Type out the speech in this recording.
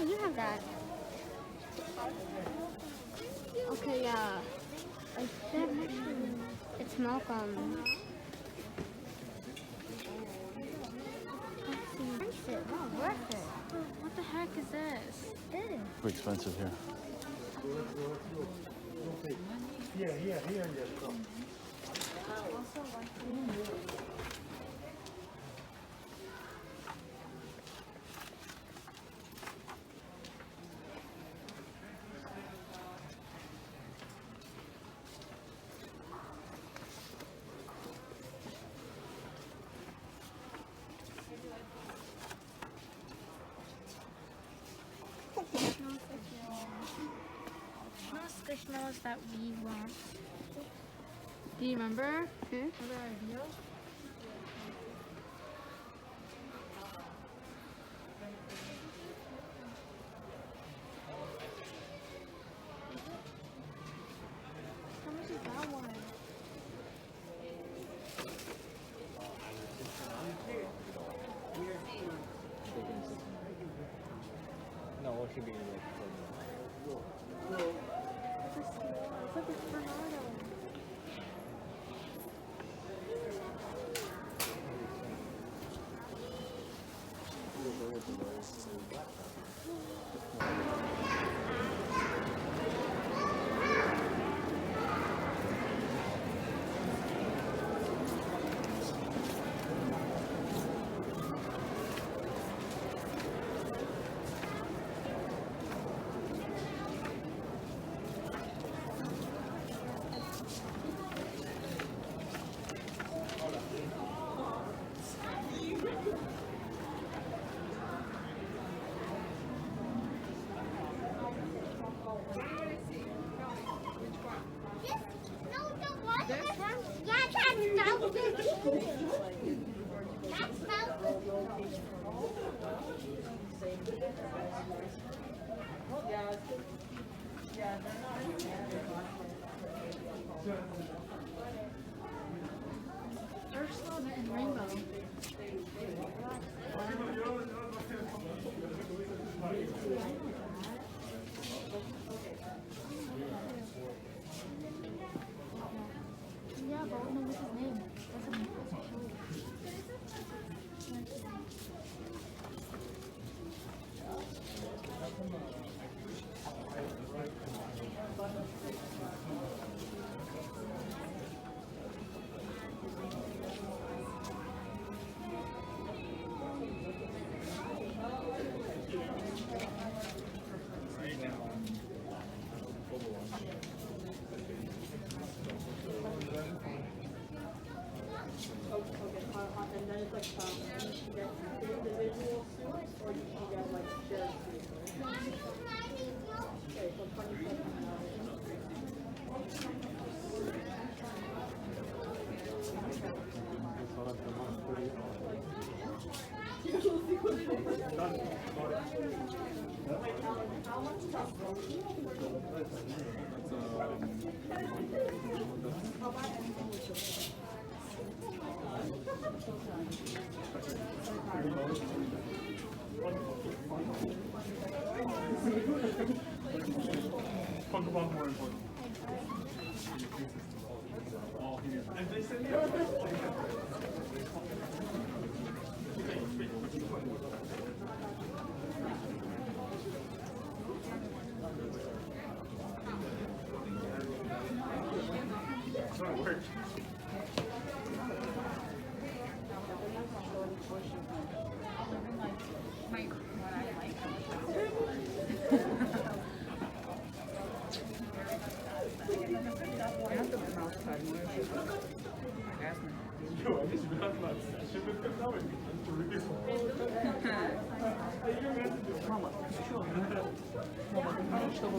You have that. Okay, yeah. It's Malcolm. Expensive. Not worth it. What the heck is this? This. Too expensive here. Here. No squishmallows that we want. Do you remember? Remember our deal? How much is that one? No, what should be like It's like a Bernardo. Ursula and Rainbow. Yeah, but no, what's his name? That's a And then it's like, you can get individual suits or you can get like shared suits. Okay, so Pokemon more important. And they said, Yo, I just realized my session with him now and unbelievable. Mama, şu an Mama, ben şu an